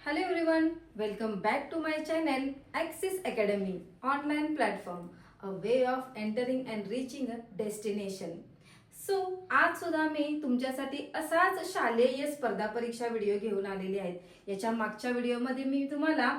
Hello everyone, welcome back to my channel Axis Academy online platform, a way of entering and reaching a destination. So आज सुद्धा मी तुमच्यासाठी असाच शालेय स्पर्धा परीक्षा व्हिडिओ घेऊन आलेली आहेत। याच्या मागच्या व्हिडिओमध्ये मी तुम्हाला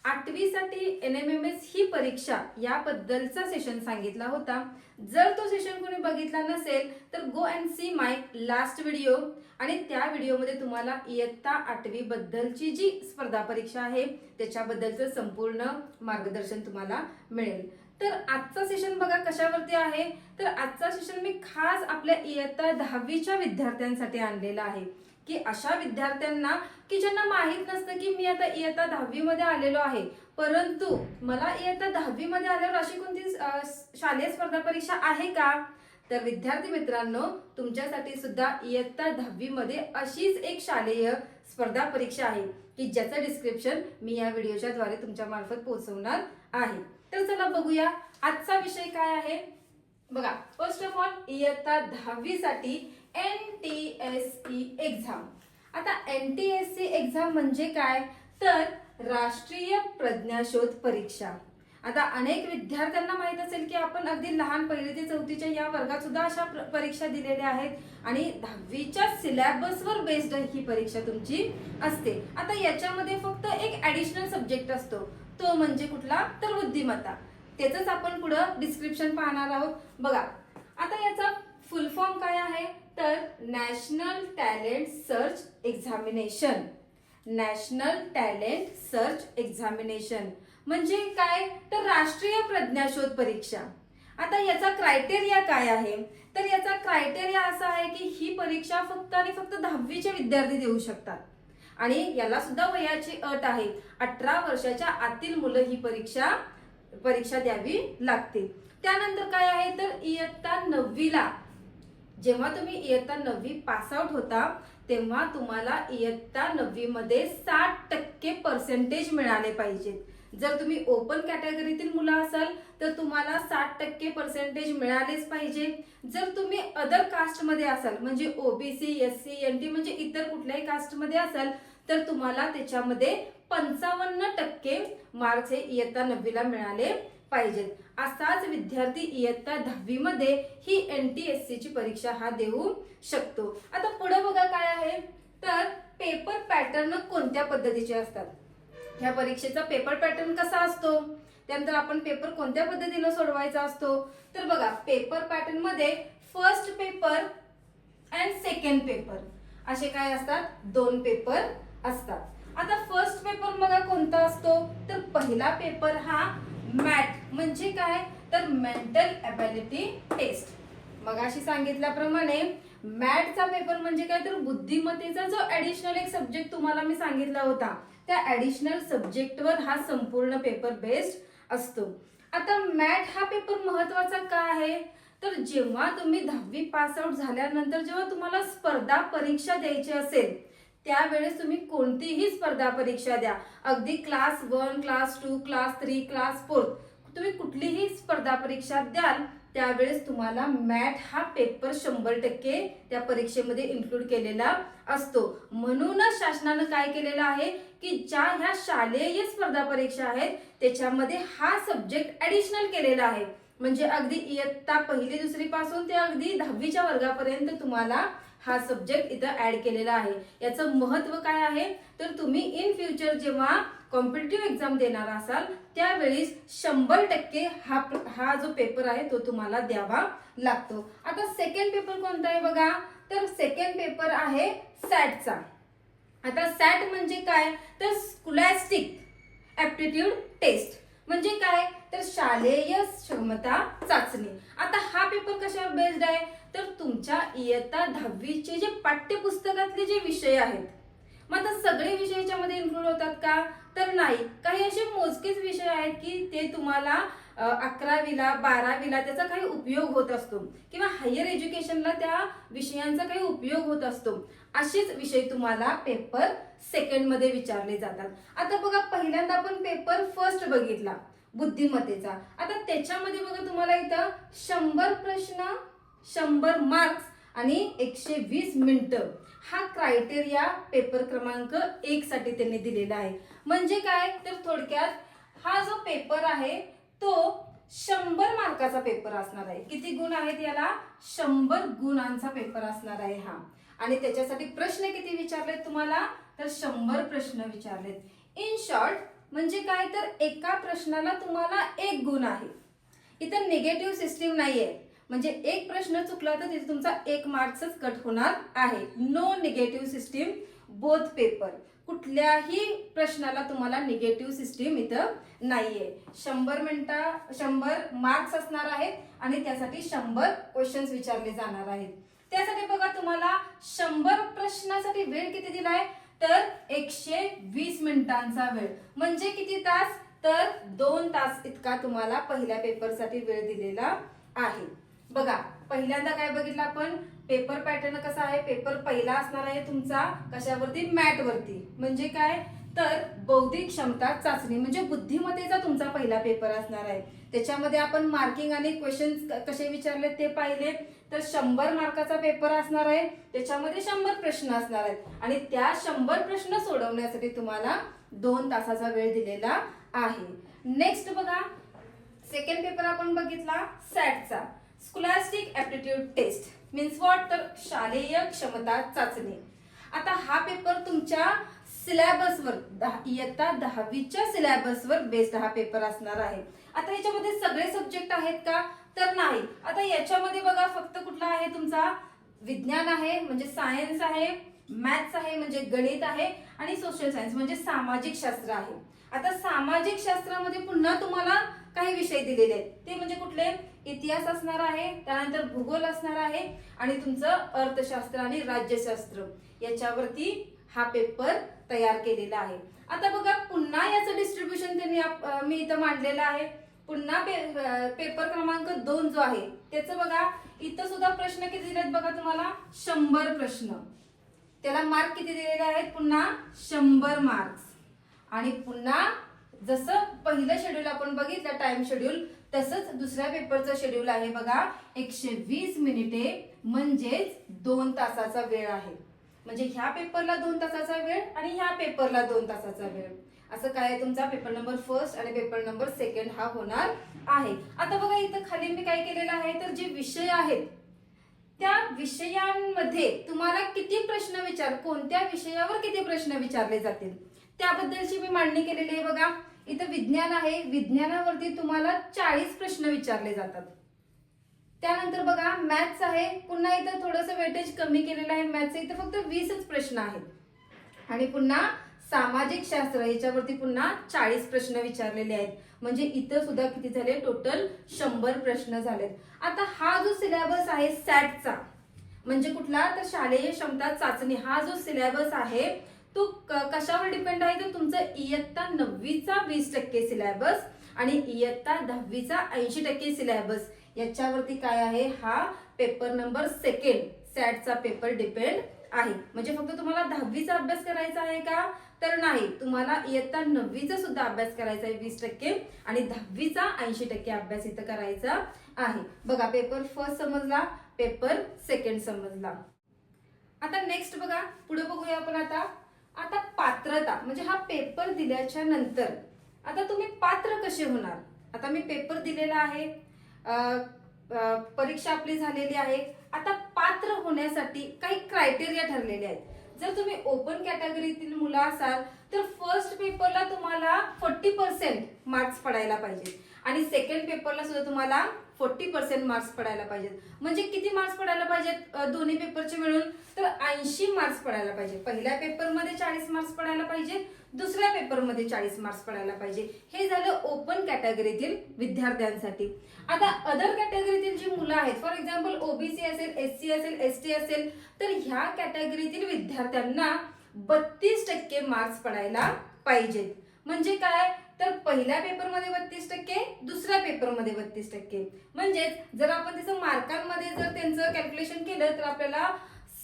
8वी साठी NMMS ही परीक्षा याबद्दलचा सेशन सांगितला होता। जर तो सेशन कोणी बघितला नसेल तर go and see my last video आणि त्या व्हिडिओमध्ये तुम्हाला इयत्ता 8वी बद्दलची जी स्पर्धा परीक्षा आहे त्याच्याबद्दलचं संपूर्ण मार्गदर्शन तुम्हाला मिळेल। तर आजचा सेशन बघा कशावरती आहे, तर आजचा सेशन मी खास आपल्या इयत्ता 10वीच्या विद्यार्थ्यांसाठी आणलेला आहे की अशा विद्यार्थ्यांना की ज्यांना माहित नसतं की मी आता इयत्ता 10वी मध्ये आलेलो आहे, परंतु मला इयत्ता 10वी मध्ये आल्यावर अशी कोणती शालेय स्पर्धा परीक्षा आहे का। तर विद्यार्थी मित्रांनो, तुमच्यासाठी सुद्धा इयत्ता 10वी मध्ये अशीच एक शालेय स्पर्धा परीक्षा आहे की ज्याचं डिस्क्रिप्शन मी या व्हिडिओच्या द्वारे तुमच्या मार्फत पोहोचवणार आहे। तर चला बघूया आजचा विषय काय आहे। बघा, फर्स्ट ऑफ ऑल इयत्ता 10वी साठी NTSE एक्झाम। आता NTSE एक्झाम म्हणजे काय, तर राष्ट्रीय प्रज्ञाशोध परीक्षा। आता अनेक विद्यार्थ्यांना माहित असेल की आपण अगदी लहान 1ली ते 4थीच्या या वर्गात सुद्धा अशा परीक्षा दिलेल्या आहेत आणि 10वीच्या सिलेबसवर बेस्ड ही परीक्षा तुमची असते। आता याच्यामध्ये फक्त एक ऍडिशनल सब्जेक्ट असतो, तो म्हणजे कुठला, तर बुद्धिमत्ता। त्याचंच आपण पुढे डिस्क्रिप्शन पाहणार आहोत। बघा, आता याचा फुल फॉर्म काय आहे, तर national talent search examination. National talent search examination म्हणजे काय, तर राष्ट्रीय प्रज्ञाशोध परीक्षा। आता याचा क्रायटेरिया काय आहे, तर याचा क्रायटेरिया असा आहे की ही परीक्षा फक्त आणि फक्त 10वीचे विद्यार्थी देऊ शकतात आणि याला सुद्धा वयाची अट आहे, 18 वर्षाच्या आतील मुलं ही परीक्षा द्यावी लागते। त्यानंतर काय आहे, तर इयत्ता 9वीला जेव्हा तुम्ही इयत्ता 9वी पास आउट होता तेव्हा तुम्हाला इयत्ता 9वी मध्ये 60% पर्सेंटेज मिळाले पाहिजेत। जर तुम्ही ओपन कॅटेगरीतील मुलं असाल तर तुम्हाला 60% पर्सेंटेज मिळालेच पाहिजे। जर तुम्ही अदर कास्ट मध्ये असाल म्हणजे OBC SC NT म्हणजे इतर कुठल्याही कास्ट मध्ये असाल तर तुम्हाला त्याच्यामध्ये 55% मार्क्स हे इयत्ता 9वीला मिळाले पाहिजेत। असाच विद्यार्थी इयत्ता 10वी मध्ये ही NTSE ची परीक्षा हा देऊ शकतो। आता पुढे बघा काय आहे, तर पेपर पॅटर्न कोणत्या पद्धतीचे असतात। ह्या परीक्षेचा पेपर पॅटर्न कसा असतो, त्यानंतर आपण पेपर कोणत्या पद्धतीने सोडवायचा असतो, तर बघा पेपर पॅटर्न मध्ये first paper and second paper असे काय असतात, 2 पेपर असतात। आता फर्स्ट पेपर बघा कोणता असतो, तर पहिला पेपर हा मॅट म्हणजे काय, तर मेंटल एबिलिटी टेस्ट। मगाशी सांगितल्याप्रमाणे मॅथचा पेपर म्हणजे काय, तर बुद्धिमत्तेचा जो ऍडिशनल एक सब्जेक्ट तुम्हाला मी सांगितला होता त्या ऍडिशनल सब्जेक्टवर हा संपूर्ण पेपर बेस्ड असतो। आता मॅथ हा पेपर महत्वाचा का आहे, तर जेव्हा तुम्ही 10वी पास आउट झाल्यानंतर जेव्हा तुम्हाला स्पर्धा परीक्षा द्यायची असेल त्यावेळेस तुम्ही कोणतीही स्पर्धा परीक्षा द्या, अगदी क्लास 1 क्लास 2 क्लास 3 क्लास 4 तुम्ही कुठलीही स्पर्धा परीक्षा द्याल त्यावेळेस तुम्हाला मॅथ हा पेपर 100% त्या परीक्षेमध्ये इन्क्लूड केलेला असतो। म्हणूनच शासनाने काय केलेलं आहे की ज्या ह्या शालेय स्पर्धा परीक्षा आहेत त्याच्यामध्ये हा सब्जेक्ट ऍडिशनल केलेला आहे, म्हणजे अगदी इयत्ता 1ली 2री पासून ते अगदी 10वीच्या वर्गापर्यंत तुम्हाला हा सब्जेक्ट इथं ऍड केलेला आहे। याचं महत्व काय आहे, तर तुम्ही इन फ्युचर जेव्हा कॉम्पिटिटिव्ह एक्झाम देणार असाल त्यावेळी 100% हा जो पेपर आहे तो तुम्हाला द्यावा लागतो। आता सेकंड पेपर कोणता आहे बघा, तर सेकंड पेपर आहे सॅटचा। आता सॅट म्हणजे काय, तर स्कॉलॅस्टिक ऍप्टिट्यूड टेस्ट म्हणजे काय, तर शालेय क्षमता चाचणी। आता हा पेपर कशावर बेस्ड आहे, तर तुमच्या इयत्ता 10वीचे जे पाठ्यपुस्तकातले जे विषय आहेत, मग आता सगळे विषय याच्यामध्ये इन्क्लूड होतात का, तर नाही, काही असे मोजकेच विषय आहेत की ते तुम्हाला 11वीला 12वीला त्याचा काही उपयोग होत असतो किंवा हायर एज्युकेशनला त्या विषयांचा काही उपयोग होत असतो। असेच विषय तुम्हाला पेपर सेकंड मध्ये विचारले जातात। आता बघा, पहिल्यांदा आपण पेपर फर्स्ट बघितला बुद्धिमत्तेचा। आता त्याच्यामध्ये बघा तुम्हाला इथं 100 प्रश्न 100 मार्क्स आणि 120 मिनिटं हा क्रायटेरिया पेपर क्रमांक 1 साठी त्यांनी दिलेला आहे. म्हणजे काय तर थोडक्यात हा जो पेपर आहे तो 100 मार्काचा पेपर असणार आहे. किती गुण आहेत याला? 100 गुणांचा पेपर असणार आहे हा. आणि त्याच्यासाठी प्रश्न किती विचारलेत तुम्हाला? तर 100 प्रश्न विचारलेत. इन शॉर्ट म्हणजे काय तर एका प्रश्नाला तुम्हाला 1 गुण आहे. इथं निगेटिव्ह सिस्टीम नाहीये. म्हणजे एक प्रश्न चुकला तर तिथे तुमचा 1 मार्क्सच कट होणार आहे. No negative system both paper. कुठल्याही प्रश्नाला तुम्हाला निगेटिव्ह सिस्टीम इथं नाहीये. 100 मार्क्स असणार आहेत आणि त्यासाठी 100 क्वेश्चन्स विचारले जाणार आहेत. त्यासाठी बघा तुम्हाला 100 प्रश्नासाठी वेळ किती दिलाय? तर 120 मिनिटांचा वेळ. म्हणजे किती तास? तर 2 तास इतका तुम्हाला पहिल्या पेपरसाठी वेळ दिलेला आहे. बघा पहिल्यांदा काय बघितलं आपण? पेपर पॅटर्न कसा आहे? पेपर पहिला असणार आहे तुमचा कशावरती? मॅट वरती. म्हणजे काय तर बौद्धिक क्षमता चाचणी म्हणजे बुद्धिमत्तेचा तुमचा पहिला पेपर असणार आहे. त्याच्यामध्ये आपण मार्किंग आणि क्वेश्चन कसे विचारले ते पाहिले. तर 100 मार्काचा पेपर असणार आहे. त्याच्यामध्ये 100 प्रश्न असणार आहेत आणि त्या 100 प्रश्न सोडवण्यासाठी तुम्हाला 2 तासाचा वेळ दिलेला आहे. नेक्स्ट बघा सेकंड पेपर आपण बघितला सॅटचा, scholastic aptitude test means what? तर शालेय क्षमता चाचणी. आता हा पेपर तुमच्या सिलेबसवर इयत्ता 10वीच्या सिलेबसवर बेस्ड हा पेपर असणार आहे. आता याच्यामध्ये सगळे सब्जेक्ट आहेत का? तर नाही. आता याच्यामध्ये बघा फक्त कुठला आहे तुमचा? विज्ञान आहे म्हणजे सायन्स आहे, मॅथ्स आहे म्हणजे गणित आहे आणि सोशल सायन्स म्हणजे सामाजिक शास्त्र आहे. आता सामाजिक शास्त्रामध्ये पुन्हा तुम्हाला काही विषय दिलेले आहेत. ते म्हणजे कुठले? इतिहास असणार आहे, त्यानंतर भूगोल असणार आहे आणि तुमचं अर्थशास्त्र आणि राज्यशास्त्र याच्यावरती हा पेपर तयार केलेला आहे. आता बघा पुन्हा याचं डिस्ट्रीब्युशन त्यांनी मी इथं मांडलेलं आहे. पुन्हा पेपर क्रमांक 2 जो आहे त्याचं बघा इथं सुद्धा प्रश्न किती दिलेत बघा तुम्हाला? 100 प्रश्न. त्याला मार्क किती दिलेले आहेत? पुन्हा 100 मार्क्स. आणि पुन्हा जसं पहिलं शेड्यूल आपण बघितलं टाइम शेड्यूल तसंच दुसऱ्या पेपरचं शेड्यूल आहे बघा. 120 मिनिटे म्हणजेच 2 तासाचा वेळ आहे. म्हणजे ह्या पेपरला 2 तासाचा वेळ आणि ह्या पेपरला 2 तासाचा वेळ. असं काय तुमचा पेपर नंबर 1 आणि पेपर नंबर 2 हा होणार आहे. आता बघा इथं खाली मी काय केलेलं आहे तर जे विषय आहेत त्या विषयांमध्ये तुम्हाला किती प्रश्न कोणत्या विषयावर किती प्रश्न विचारले जातील त्याबद्दलची मी मांडणी केलेली आहे बघा. इथं विज्ञान आहे, विज्ञानावरती तुम्हाला 40 प्रश्न विचारले जातात. त्यानंतर बघा मॅथ्स आहे, पुन्हा इथं थोडंसं वेटेज कमी केलेलं आहे मॅथ्स, इथं फक्त 20च प्रश्न आहेत. आणि पुन्हा सामाजिक शास्त्र याच्यावरती पुन्हा 40 प्रश्न विचारलेले आहेत. म्हणजे इथं सुद्धा किती झाले? टोटल 100 प्रश्न झालेत. आता हा जो सिलेबस आहे सॅटचा म्हणजे कुठला? तर शालेय क्षमता चाचणी. हा जो सिलेबस आहे तो कशावर डिपेंड आहे? तर तुमचं इयत्ता 9वीचा 20% सिलेबस आणि इयत्ता 10वीचा 80% सिलेबस याच्यावरती काय आहे? हा पेपर नंबर 2 सॅटचा पेपर डिपेंड आहे. म्हणजे फक्त तुम्हाला 10वीचा अभ्यास करायचा आहे का? तर नाही, तुम्हाला इयत्ता 9वीचा सुद्धा अभ्यास करायचा आहे 20% आणि 10वीचा 80% अभ्यास इथं करायचा आहे. बघा पेपर 1 समजला, पेपर 2 समजला. आता नेक्स्ट बघा पुढे बघूया आपण. आता पात्रता म्हणजे हा पेपर दिल्याच्या नंतर आता तुम्ही पात्र कसे होणार? आता मी पेपर दिलेला आहे, परीक्षा आपली झालेली आहे. आता पात्र होण्यासाठी काही क्रायटेरिया ठरलेले आहेत. जर तुम्ही ओपन कॅटेगरीतील मुलं असाल तर फर्स्ट पेपरला तुम्हाला 40% मार्क्स पडायला पाहिजे आणि सेकंड पेपरला सुद्धा तुम्हाला 40% मार्क्स पडायला पाहिजेत. म्हणजे किती मार्क्स पडायला पाहिजेत दोन्ही पेपरचे मिळून? तर 80 मार्क्स पडायला पाहिजे. पहिल्या पेपरमध्ये 40 मार्क्स पडायला पाहिजे, दुसऱ्या पेपरमध्ये 40 मार्क्स पडायला पाहिजे. हे झालं ओपन कॅटेगरीतील विद्यार्थ्यांसाठी. आता अदर कॅटेगरीतील जी मुलं आहेत, फॉर एक्झाम्पल ओबीसी असेल, एससी असेल, एसटी असेल, तर ह्या कॅटेगरीतील विद्यार्थ्यांना 32% मार्क्स पडायला पाहिजेत. म्हणजे काय? तर पहिल्या पेपरमध्ये 32%, दुसऱ्या पेपरमध्ये 32%. म्हणजेच जर आपण त्याचं मार्कांमध्ये जर त्यांचं कॅल्क्युलेशन केलं तर आपल्याला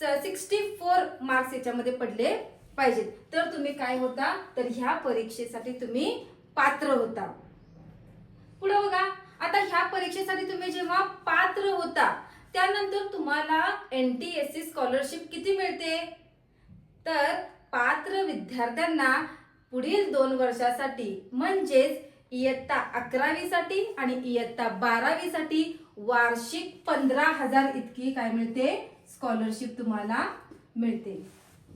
64 मार्क्स याच्यामध्ये पडले पाहिजेत. तर तुम्ही काय होता? तर ह्या परीक्षेसाठी तुम्ही पात्र होता. पुढे बघा आता ह्या परीक्षेसाठी तुम्ही जेव्हा पात्र होता त्यानंतर तुम्हाला NTSC स्कॉलरशिप किती मिळते, तर पात्र विद्यार्थ्यांना पुढील 2 वर्षासाठी म्हणजेच इयत्ता 11वी साठी आणि इयत्ता 12वी साठी वार्षिक 15,000 इतकी काय मिळते, स्कॉलरशिप तुम्हाला मिळते.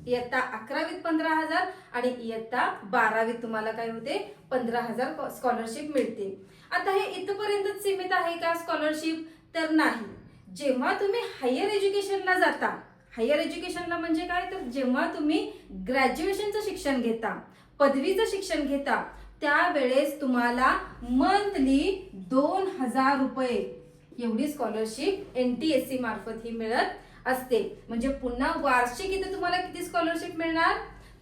इयत्ता 11वीत 15,000 आणि इयत्ता 12वीत तुम्हाला काय होते, 15,000 स्कॉलरशिप मिळते. आता हे इथपर्यंतच सीमित आहे का स्कॉलरशिप, तर नाही. जेव्हा तुम्ही हायर एज्युकेशनला जाता, हायर एज्युकेशनला म्हणजे काय, तर जेव्हा तुम्ही ग्रॅज्युएशनचं शिक्षण घेता, पदवीचं शिक्षण घेता, त्यावेळेस तुम्हाला मंथली 2,000 रुपये एवढी स्कॉलरशिप NTSC मार्फत ही मिळत असते. म्हणजे पुन्हा वार्षिक इथे तुम्हाला किती स्कॉलरशिप मिळणार,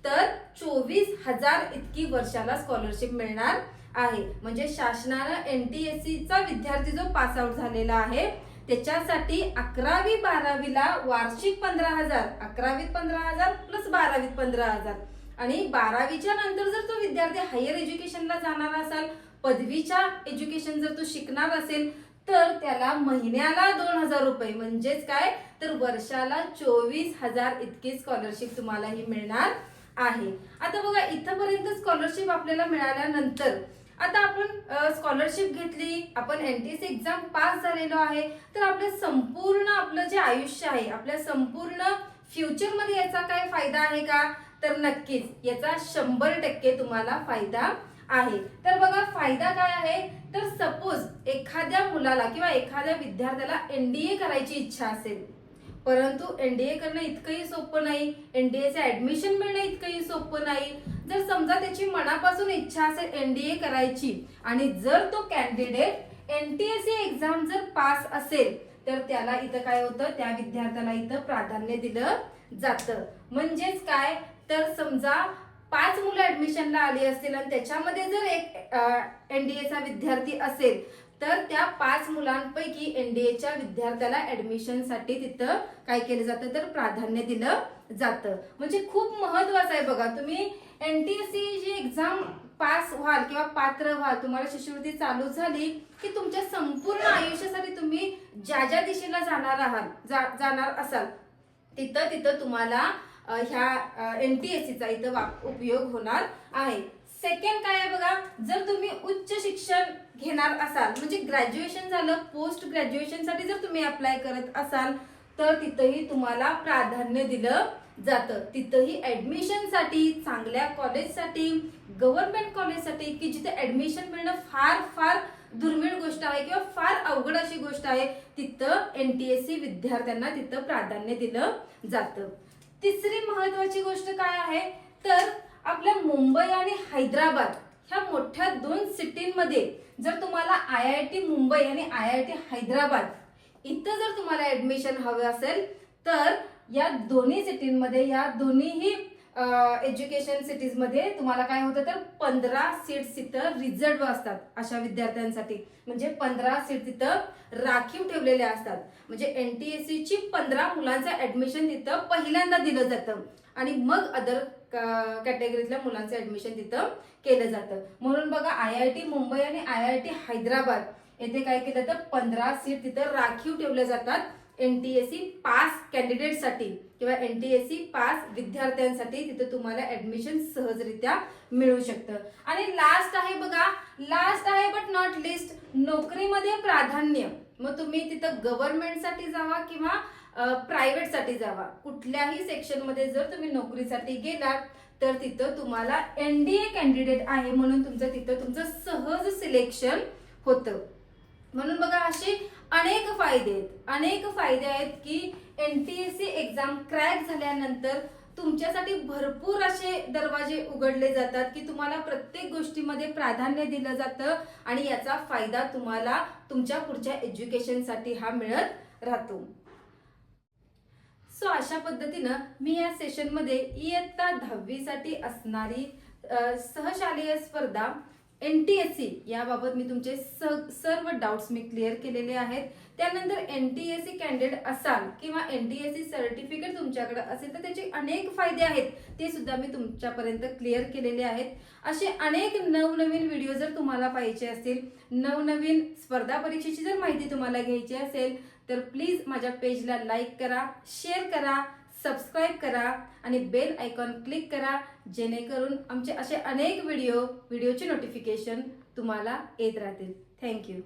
तर 24,000 इतकी वर्षाला स्कॉलरशिप मिळणार आहे. म्हणजे शासनानं NTSCचा विद्यार्थी जो पास आउट झालेला आहे त्याच्यासाठी 11वी 12वीला वार्षिक 15,000, 11वीत 15,000 प्लस 12वीत 15,000 आणि 12वीच्या नंतर जर तो विद्यार्थी हायर एज्युकेशनला जाणार असेल, पदवीच्या एज्युकेशन जर तो शिकणार असेल, तर त्याला महिन्याला 2,000 रुपये म्हणजेच काय, तर वर्षाला 24,000 इतकी स्कॉलरशिप तुम्हाला ही मिळणार आहे. आता बघा इथपर्यंत स्कॉलरशिप आपल्याला मिळाल्यानंतर आता आपण स्कॉलरशिप घेतली, आपण NTSC एक्झाम पास झालेलो आहे, तर आपल्या संपूर्ण आपलं जे आयुष्य आहे, आपल्या संपूर्ण फ्युचरमध्ये याचा काय फायदा आहे का, तर नक्कीच याचा 100% तुम्हाला फायदा आहे. तर बघा फायदा काय आहे, तर सपोज एखाद्या मुलाला किंवा एखाद्या विद्यार्थ्याला NDA करायची इच्छा असेल, परंतु NDA करणं इतकंही सोपं नाही, NDAचे ऍडमिशन मिळणं इतकंही सोपं नाही. जर समजा त्याची मनापासून इच्छा असेल NDA करायची आणि जर तो कॅन्डिडेट NTSC एक्झाम जर पास असेल, तर त्याला इथं काय होतं, त्या विद्यार्थ्याला इथं प्राधान्य दिलं जातं. म्हणजेच काय, तर समजा 5 मुलं ऍडमिशनला आली असतील आणि त्याच्यामध्ये जर एक NDAचा विद्यार्थी असेल, तर त्या 5 मुलांपैकी NDAच्या विद्यार्थ्याला ऍडमिशनसाठी तिथं काय केलं जातं, तर प्राधान्य दिलं जातं. म्हणजे खूप महत्वाचं आहे. बघा तुम्ही NTSC जी एक्झाम पास व्हाल किंवा पात्र व्हाल, तुम्हाला शिष्यवृत्ती चालू झाली की तुमच्या संपूर्ण आयुष्यासाठी तुम्ही ज्या ज्या दिशेला जाणार असाल तिथं तिथं तुम्हाला ह्या NTSCचा इथं उपयोग होणार आहे. सेकंड काय आहे बघा, जर तुम्ही उच्च शिक्षण घेणार असाल, म्हणजे ग्रॅज्युएशन झालं, पोस्ट ग्रॅज्युएशन साठी जर तुम्ही अप्लाय करत असाल, तर तिथंही तुम्हाला प्राधान्य दिलं जातं. तिथंही ऍडमिशन साठी, चांगल्या कॉलेजसाठी, गव्हर्नमेंट कॉलेजसाठी की जिथे ऍडमिशन मिळणं फार फार दुर्मिळ गोष्ट आहे किंवा फार अवघड अशी गोष्ट आहे, तिथं NTSC विद्यार्थ्यांना तिथं प्राधान्य दिलं जातं. तिसरी महत्वाची गोष्ट काय आहे, तर आपल्या मुंबई आणि हैदराबाद ह्या मोठ्या 2 सिटींमध्ये जर तुम्हाला IIT मुंबई आणि IIT हैदराबाद इथं जर तुम्हाला ऍडमिशन हवं असेल, तर या दोन्ही सिटींमध्ये, या दोन्हीही एज्युकेशन सिटीज मध्ये तुम्हाला काय होतं, तर 15 सीट्स तिथं रिझर्व्ह असतात अशा विद्यार्थ्यांसाठी. म्हणजे 15 सीट तिथं राखीव ठेवलेल्या असतात. म्हणजे NTSC ची 15 मुलांचं ऍडमिशन तिथं पहिल्यांदा दिलं जातं आणि मग अदर कॅटेगरीतल्या मुलांचं ऍडमिशन तिथं केलं जातं. म्हणून बघा IIT मुंबई आणि IIT हैदराबाद येथे काय केलं, तर 15 सीट तिथं राखीव ठेवल्या जातात NTSC पास कॅन्डिडेटसाठी किंवा NTSC पास विद्यार्थ्यांसाठी. तिथं तुम्हाला ऍडमिशन सहजरित्या मिळू शकतं. आणि लास्ट आहे बघा, लास्ट आहे बट नॉट लिस्ट, नोकरीमध्ये प्राधान्य. मग तुम्ही तिथं गव्हर्नमेंटसाठी जावा किंवा प्रायव्हेट साठी जावा, कुठल्याही सेक्शन मध्ये जर तुम्ही नोकरीसाठी गेलात, तर तिथं तुम्हाला NDA कॅन्डिडेट आहे म्हणून तुमचं सहज सिलेक्शन होतं. म्हणून बघा असे अनेक फायदे आहेत की NTSC एक्झाम क्रॅक झाल्यानंतर तुमच्यासाठी भरपूर असे दरवाजे उघडले जातात की तुम्हाला प्रत्येक गोष्टीमध्ये प्राधान्य दिलं जातं आणि याचा फायदा तुम्हाला तुमच्या पुढच्या एज्युकेशनसाठी हा मिळत राहतो. सो अशा पद्धतीनं मी या सेशनमध्ये इयत्ता 10वी साठी असणारी सहशालेय स्पर्धा NTSC याबाबत मी तुमचे सर्व डाउट्स मी क्लिअर केलेले आहेत. त्यानंतर NTSC कॅन्डिडेट असाल किंवा NTSC सर्टिफिकेट तुमच्याकडे असेल तर त्याचे अनेक फायदे आहेत, ते सुद्धा मी तुमच्यापर्यंत क्लिअर केलेले आहेत. असे अनेक नवनवीन व्हिडिओ जर तुम्हाला पाहिजे असतील, नवनवीन स्पर्धा परीक्षेची जर माहिती तुम्हाला घ्यायची असेल, तर प्लीज माझ्या पेजला लाईक करा, शेअर करा, सबस्क्राईब करा आणि बेल आयकॉन क्लिक करा, जेणेकरून आमचे असे अनेक व्हिडिओची नोटिफिकेशन तुम्हाला येत राहतील. थँक्यू.